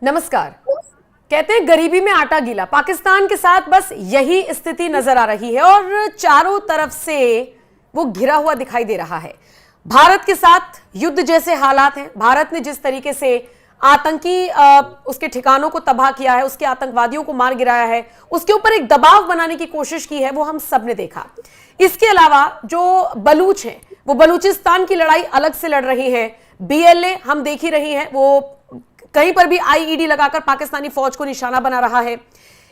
नमस्कार। कहते हैं गरीबी में आटा गीला, पाकिस्तान के साथ बस यही स्थिति नजर आ रही है और चारों तरफ से वो घिरा हुआ दिखाई दे रहा है। भारत के साथ युद्ध जैसे हालात हैं। भारत ने जिस तरीके से आतंकी उसके ठिकानों को तबाह किया है, उसके आतंकवादियों को मार गिराया है, उसके ऊपर एक दबाव बनाने की कोशिश की है, वो हम सब ने देखा। इसके अलावा जो बलूच हैं, वो बलूचिस्तान की लड़ाई अलग से लड़ रही है। बीएलए हम देख ही रही हैं, वो कहीं पर भी आईईडी लगाकर पाकिस्तानी फौज को निशाना बना रहा है।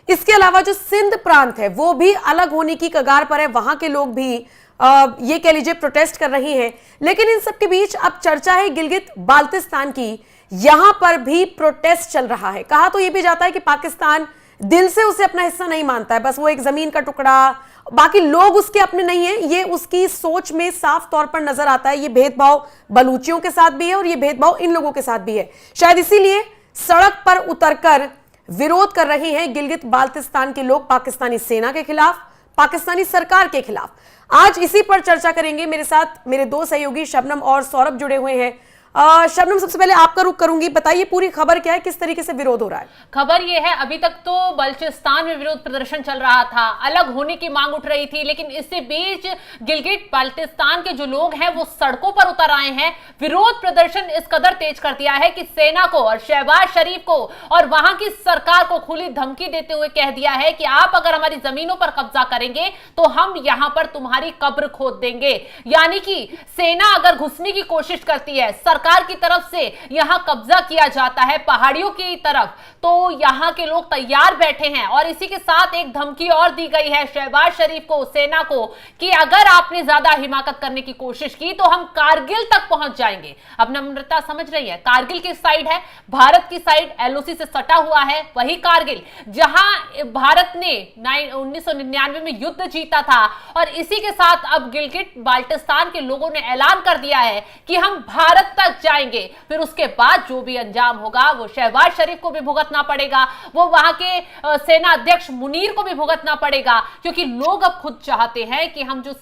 इसके अलावा जो सिंध प्रांत है वो भी अलग होने की कगार पर है, वहां के लोग भी ये कह लीजिए प्रोटेस्ट कर रही हैं। लेकिन इन सब के बीच अब चर्चा है गिलगित बाल्टिस्तान की। यहां पर भी प्रोटेस्ट चल रहा है। कहा तो ये भी जाता है कि पाकिस्तान दिल से उसे अपना हिस्सा नहीं मानता है, बस वो एक जमीन का टुकड़ा, बाकी लोग उसके अपने नहीं है। ये उसकी सोच में साफ तौर पर नजर आता है। ये भेदभाव बलूचियों के साथ भी है और ये भेदभाव इन लोगों के साथ भी है। शायद इसीलिए सड़क पर उतरकर विरोध कर रहे हैं गिलगित बाल्टिस्तान के लोग पाकिस्तानी सेना के खिलाफ, पाकिस्तानी सरकार के खिलाफ। आज इसी पर चर्चा करेंगे। मेरे साथ मेरे दो सहयोगी शबनम और सौरभ जुड़े हुए हैं। शबनम, सबसे पहले आपका रुख करूंगी, बताइए पूरी खबर क्या है, किस तरीके से विरोध हो रहा है? खबर यह है, अभी तक तो बलूचिस्तान में विरोध प्रदर्शन चल रहा था, अलग होने की मांग उठ रही थी, लेकिन इसके बीच गिलगित बाल्टिस्तान के जो लोग हैं वो सड़कों पर उतर आए हैं। विरोध प्रदर्शन इस कदर तेज कर दिया है कि सेना को और शहबाज शरीफ को और वहां की सरकार को खुली धमकी देते हुए कह दिया है कि आप अगर हमारी जमीनों पर कब्जा करेंगे तो हम यहां पर तुम्हारी कब्र खोद देंगे। यानी कि सेना अगर घुसने की कोशिश करती है, सरकार की तरफ से यहां कब्जा किया जाता है पहाड़ियों की तरफ, तो यहां के लोग तैयार बैठे हैं। और इसी के साथ एक धमकी और दी गई है शहबाज शरीफ को, सेना को, कि अगर आपने ज्यादा हिमाकत करने की कोशिश की तो हम कारगिल तक पहुंच जाएंगे। अब नम्रता समझ रही है, कारगिल की साइड है, भारत की साइड एलओसी से सटा हुआ है वही कारगिल, जहां भारत ने 1999 में युद्ध जीता था। और इसी के साथ अब गिलगित बाल्टिस्तान के लोगों ने ऐलान कर दिया है कि हम भारत तक जाएंगे। फिर उसके बाद जो भी अंजाम होगा वो शहबाज शरीफ को भी भुगतना पड़ेगा, वो वहां के सेना अध्यक्ष मुनीर को भी भुगतना पड़ेगा, क्योंकि लोग अब खुद चाहते हैं कि हम जो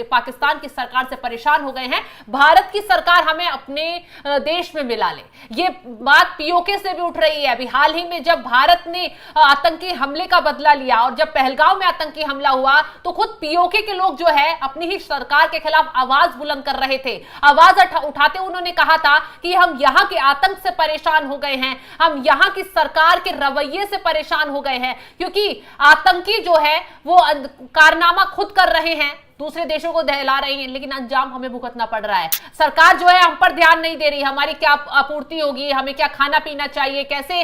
पाकिस्तान की सरकार से परेशान हो गए हैं, भारत की सरकार हमें अपने देश में मिला ले। ये बात पीओके से भी उठ रही है। अभी हाल ही में जब भारत ने आतंकी हमले का बदला लिया और जब पहलगांव में आतंकी हमला हुआ तो खुद पीओके के लोग जो है अपनी ही सरकार के खिलाफ आवाज बुलंद कर रहे थे। आवाज उठाते उन्होंने कहा था कि हम यहां के आतंक से परेशान हो गए हैं, हम यहां की सरकार के रवैये से परेशान हो गए हैं, क्योंकि आतंकी जो है वो कारनामा खुद कर रहे हैं, दूसरे देशों को दहला रही हैं, लेकिन अंजाम हमें भुगतना पड़ रहा है। सरकार जो है हम पर ध्यान नहीं दे रही, हमारी क्या आपूर्ति होगी, हमें क्या खाना पीना चाहिए, कैसे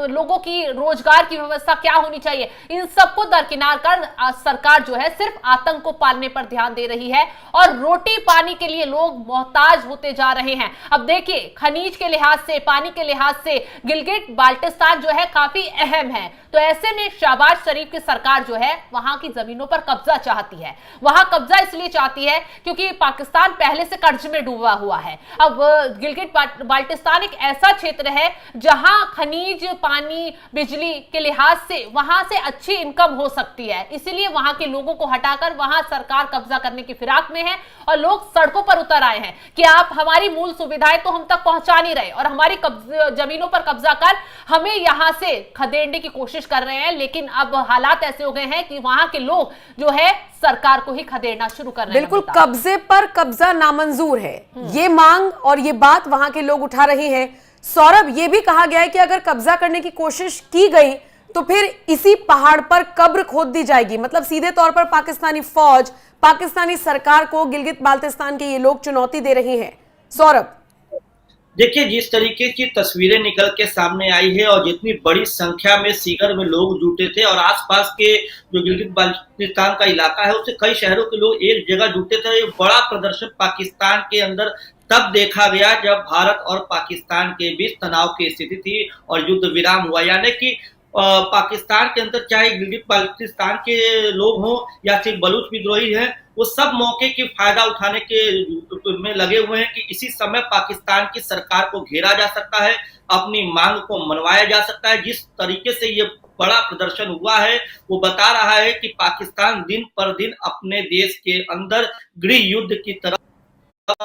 लोगों की रोजगार की व्यवस्था क्या होनी चाहिए, इन सबको दरकिनार कर सरकार जो है सिर्फ आतंक को पालने पर ध्यान दे रही है और रोटी पानी के लिए लोग मोहताज होते जा रहे हैं। अब देखिए, खनिज के लिहाज से, पानी के लिहाज से गिलगित बाल्टिस्तान जो है काफी अहम है। तो ऐसे में शहबाज शरीफ की सरकार जो है वहां की जमीनों पर कब्जा चाहती है। वहां कब्जा इसलिए चाहती है क्योंकि पाकिस्तान पहले से कर्ज में डूबा हुआ है। अब गिलगित बाल्टिस्तान एक ऐसा क्षेत्र है जहां खनिज, पानी, बिजली के लिहाज से वहां से अच्छी इनकम हो सकती है, इसीलिए वहां के लोगों को हटाकर वहां सरकार कब्जा करने की फिराक में है और लोग सड़कों पर उतर आए हैं कि आप हमारी मूल सुविधाएं तो हम तक पहुंचा नहीं रहे और हमारी जमीनों पर कब्जा कर हमें यहां से खदेड़ने की कोशिश कर रहे हैं। लेकिन अब हालात ऐसे हो गए हैं कि वहां के लोग जो है सरकार को ही खदेड़ना शुरू कर रहे हैं। बिल्कुल, कब्जे पर कब्जा नामंजूर है, ये मांग और ये बात वहां के लोग उठा रहे हैं। सौरभ, ये भी कहा गया है कि अगर कब्जा करने की कोशिश की गई तो फिर इसी पहाड़ पर कब्र खोद दी जाएगी। मतलब सीधे तौर पर पाकिस्तानी फौज, पाकिस्तानी सरकार को गिलगित बाल्टिस्तान के ये लोग चुनौती दे रहे हैं। सौरभ, देखिए, जिस तरीके की तस्वीरें निकल के सामने आई है और जितनी बड़ी संख्या में सीकर में लोग जुटे थे और आसपास के जो गिलगित बाल्टिस्तान का इलाका है उससे कई शहरों के लोग एक जगह जुटे थे। ये बड़ा प्रदर्शन पाकिस्तान के अंदर तब देखा गया जब भारत और पाकिस्तान के बीच तनाव की स्थिति थी और युद्ध विराम हुआ। यानी कि पाकिस्तान के अंदर चाहे गिलगित बाल्टिस्तान के लोग हों या सिर्फ बलूच विद्रोही हैं, वो सब मौके की फायदा उठाने के में लगे हुए हैं कि इसी समय पाकिस्तान की सरकार को घेरा जा सकता है, अपनी मांग को मनवाया जा सकता है। जिस तरीके से ये बड़ा प्रदर्शन हुआ है वो बता रहा है कि पाकिस्तान दिन पर दिन अपने देश के अंदर गृह युद्ध की तरफ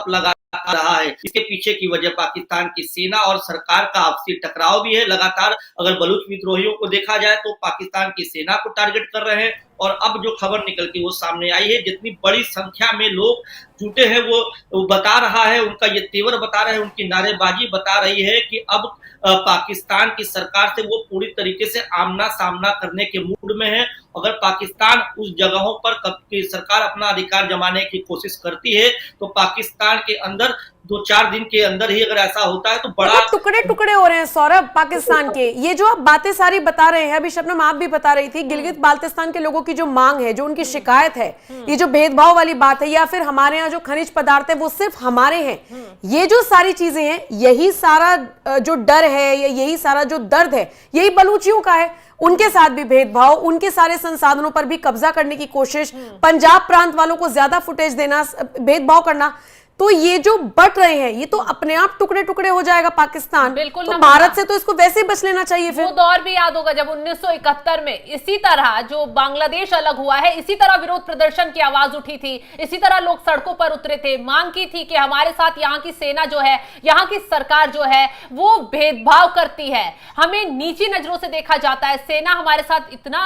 लगातार रहा है। इसके पीछे की वजह पाकिस्तान की सेना और सरकार का आपसी टकराव भी है। लगातार अगर बलूच विद्रोहियों को देखा जाए तो पाकिस्तान की सेना को टारगेट कर रहे हैं, और अब जो खबर निकल के वो सामने आई है, जितनी बड़ी संख्या में लोग जुटे हैं वो बता रहा है, उनका ये तेवर बता रहे हैं, उनकी नारेबाजी बता रही है कि अब पाकिस्तान की सरकार से वो पूरी तरीके से आमना सामना करने के मूड में है। अगर पाकिस्तान उस जगहों पर सरकार अपना अधिकार जमाने की कोशिश करती है तो पाकिस्तान के अंदर 2-4 दिन के अंदर ही अगर ऐसा होता है तो बड़ा टुकड़े टुकड़े हो रहे हैं सौरभ पाकिस्तान के। ये जो आप बातें सारी बता रहे हैं, अभी शबनम आप भी बता रही थी, गिलगित बाल्टिस्तान के लोगों की जो मांग है, जो उनकी शिकायत है, ये जो भेदभाव वाली बात है, या फिर हमारे यहाँ जो खनिज पदार्थ है वो सिर्फ हमारे हैं, ये जो सारी चीजें हैं, यही सारा जो डर है या यही सारा जो दर्द है, यही बलूचियों का है। उनके साथ भी भेदभाव, उनके सारे संसाधनों पर भी कब्जा करने की कोशिश, पंजाब प्रांत वालों को ज्यादा फुटेज देना, भेदभाव करना, तो ये जो बट रहे हैं ये तो अपने आप टुकड़े टुकड़े हो जाएगा पाकिस्तान। बिल्कुल तो भारत से तो इसको वैसे ही बच लेना चाहिए। फिर वो दौर भी याद होगा जब 1971 में इसी तरह जो बांग्लादेश अलग हुआ है, इसी तरह विरोध प्रदर्शन की आवाज उठी थी, इसी तरह लोग सड़कों पर उतरे थे, मांग की थी कि हमारे साथ यहाँ की सेना जो है, यहाँ की सरकार जो है वो भेदभाव करती है, हमें नीची नजरों से देखा जाता है, सेना हमारे साथ इतना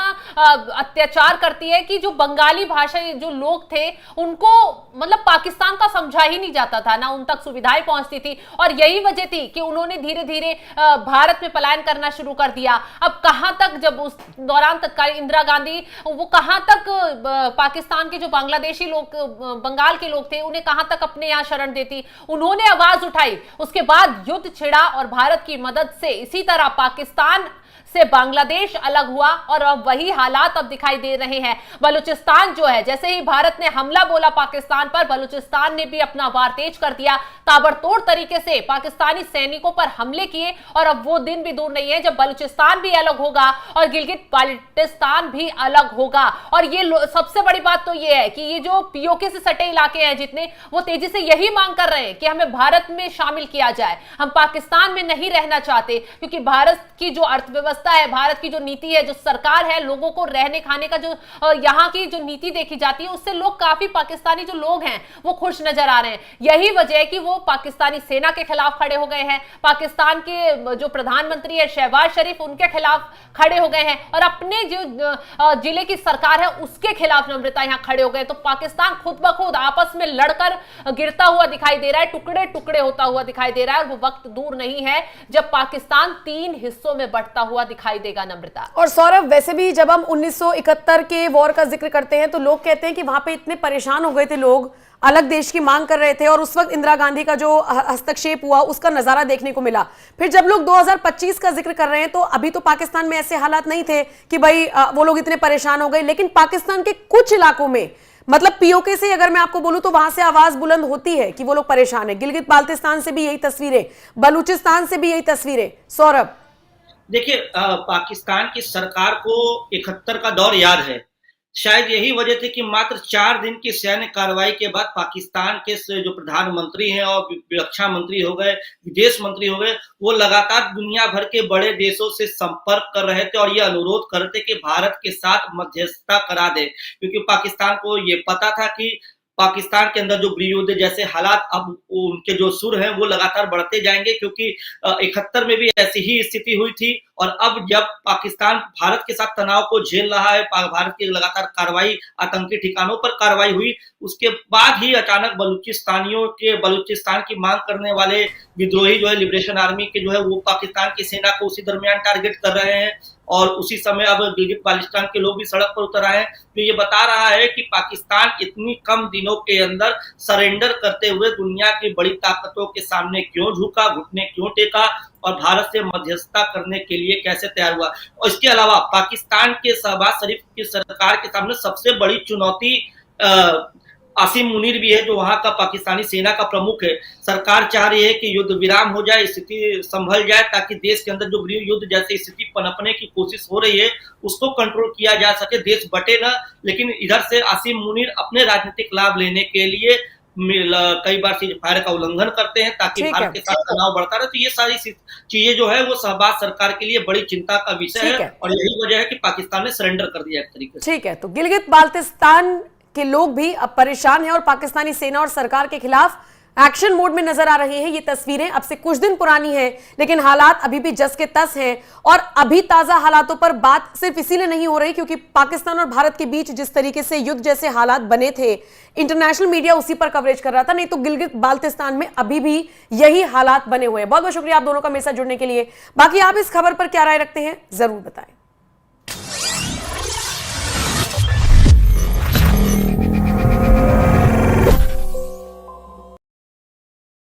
अत्याचार करती है कि जो बंगाली भाषा जो लोग थे उनको मतलब पाकिस्तान का समझा ही नहीं जाता था, ना उन तक सुविधाएं पहुंचती थी। और यही वजह थी कि उन्होंने धीरे धीरे भारत में पलायन करना शुरू कर दिया। अब कहां तक, जब उस दौरान तत्कालीन इंदिरा गांधी, वो कहां तक पाकिस्तान के जो बांग्लादेशी लोग, बंगाल के लोग थे, उन्हें कहां तक अपने यहां शरण देती, उन्होंने आवाज उठाई। उसके बाद युद्ध छिड़ा और भारत की मदद से इसी तरह पाकिस्तान से बांग्लादेश अलग हुआ, और अब वही हालात अब दिखाई दे रहे हैं। बलूचिस्तान जो है, जैसे ही भारत ने हमला बोला पाकिस्तान पर, बलूचिस्तान ने भी अपना वार तेज कर दिया, ताबड़तोड़ तरीके से पाकिस्तानी सैनिकों पर हमले किए। और अब वो दिन भी दूर नहीं है जब बलूचिस्तान भी अलग होगा और गिलगित बाल्टिस्तान भी अलग होगा। और ये सबसे बड़ी बात तो ये है कि ये जो पीओके से सटे इलाके हैं जितने, वो तेजी से यही मांग कर रहे हैं कि हमें भारत में शामिल किया जाए, हम पाकिस्तान में नहीं रहना चाहते, क्योंकि भारत की जो अर्थव्यवस्था है, भारत की जो नीति है, जो सरकार है, लोगों को रहने खाने का जो यहाँ की जो नीति देखी जाती है, उससे लोग काफी, पाकिस्तानी जो लोग हैं वो खुश नजर आ रहे हैं। यही वजह है कि वो पाकिस्तानी सेना के खिलाफ खड़े हो गए हैं, पाकिस्तान के जो प्रधानमंत्री है शहबाज शरीफ, उनके खिलाफ खड़े हो गए हैं, और अपने जो जिले की सरकार है उसके खिलाफ नम्रता यहाँ खड़े हो गए। तो पाकिस्तान खुद ब खुद आपस में लड़कर गिरता हुआ दिखाई दे रहा है, टुकड़े टुकड़े होता हुआ दिखाई दे रहा है, और वो वक्त दूर नहीं है जब पाकिस्तान 3 हिस्सों में बंटता हुआ दिखाई देगा। नम्रता और सौरभ, वैसे भी जब हम 1971 के वॉर का जिक्र करते हैं तो लोग कहते हैं कि वहां पे इतने परेशान हो गए थे लोग, अलग देश की मांग कर रहे थे, और उस वक्त इंदिरा गांधी का जो हस्तक्षेप हुआ उसका नजारा देखने को मिला। फिर जब लोग 2025 का जिक्र कर रहे हैं तो अभी तो पाकिस्तान में ऐसे हालात नहीं थे कि भाई वो लोग इतने परेशान हो गए, लेकिन पाकिस्तान के कुछ इलाकों में, मतलब पीओके से अगर मैं आपको बोलूं तो वहां से आवाज बुलंद होती है कि वो लोग परेशान है। गिलगित बाल्टिस्तान से भी यही तस्वीरें, बलूचिस्तान से भी यही तस्वीरें। सौरभ, देखिए, पाकिस्तान की सरकार को 71 का दौर याद है। शायद यही वजह थी कि मात्र 4 दिन की सैन्य कार्रवाई के बाद पाकिस्तान के जो प्रधानमंत्री हैं और रक्षा मंत्री हो गए, विदेश मंत्री हो गए, वो लगातार दुनिया भर के बड़े देशों से संपर्क कर रहे थे और ये अनुरोध कर रहे थे कि भारत के साथ मध्यस्थता करा दे, क्योंकि पाकिस्तान को ये पता था कि पाकिस्तान के अंदर जो गृहयुद्ध जैसे हालात, अब उनके जो सुर हैं वो लगातार बढ़ते जाएंगे, क्योंकि 71 में भी ऐसी ही स्थिति हुई थी। और अब जब पाकिस्तान भारत के साथ तनाव को झेल रहा है, भारत की लगातार कार्रवाई, आतंकी ठिकानों पर कार्रवाई हुई, उसके बाद ही अचानक बलूचिस्तान की मांग करने वाले विद्रोही जो है, लिबरेशन आर्मी के जो है, वो पाकिस्तान की सेना को उसी दरमियान टारगेट कर रहे हैं। और उसी समय अब गिलगित बाल्टिस्तान के लोग भी सड़क पर उतर आए हैं। तो ये बता रहा है कि पाकिस्तान इतनी कम दिनों के अंदर सरेंडर करते हुए दुनिया की बड़ी ताकतों के सामने क्यों झुका, घुटने क्यों टेका, और भारत से मध्यस्थता करने के लिए कैसे तैयार हुआ। और इसके अलावा पाकिस्तान के शहबाज शरीफ की सरकार के सामने सबसे बड़ी चुनौती आसिम मुनीर भी है, जो वहां का पाकिस्तानी सेना का प्रमुख है। सरकार चाह रही है कि युद्ध विराम हो जाए, स्थिति संभल जाए, ताकि देश के अंदर जो गृह युद्ध जैसी स्थिति पनपने की कोशिश हो रही है उसको कंट्रोल किया जा सके, देश बटे ना। लेकिन इधर से आसिम मुनीर अपने राजनीतिक लाभ लेने के लिए कई बार सीज फायर का उल्लंघन करते हैं ताकि भारत के साथ तनाव बढ़ता रहे। तो ये सारी चीजें जो है वो शहबाज सरकार के लिए बड़ी चिंता का विषय है, और यही वजह है कि पाकिस्तान ने सरेंडर कर दिया एक तरीके से। ठीक है, तो गिलगित बाल्टिस्तान के लोग भी अब परेशान हैं और पाकिस्तानी सेना और सरकार के खिलाफ एक्शन मोड में नजर आ रहे हैं। ये तस्वीरें अब से कुछ दिन पुरानी हैं, लेकिन हालात अभी भी जस के तस हैं। और अभी ताजा हालातों पर बात सिर्फ इसीलिए नहीं हो रही क्योंकि पाकिस्तान और भारत के बीच जिस तरीके से युद्ध जैसे हालात बने थे, इंटरनेशनल मीडिया उसी पर कवरेज कर रहा था। नहीं तो गिलगित बाल्टिस्तान में अभी भी यही हालात बने हुए हैं। बहुत बहुत शुक्रिया आप दोनों का मेरे साथ जुड़ने के लिए। बाकी आप इस खबर पर क्या राय रखते हैं जरूर बताएं।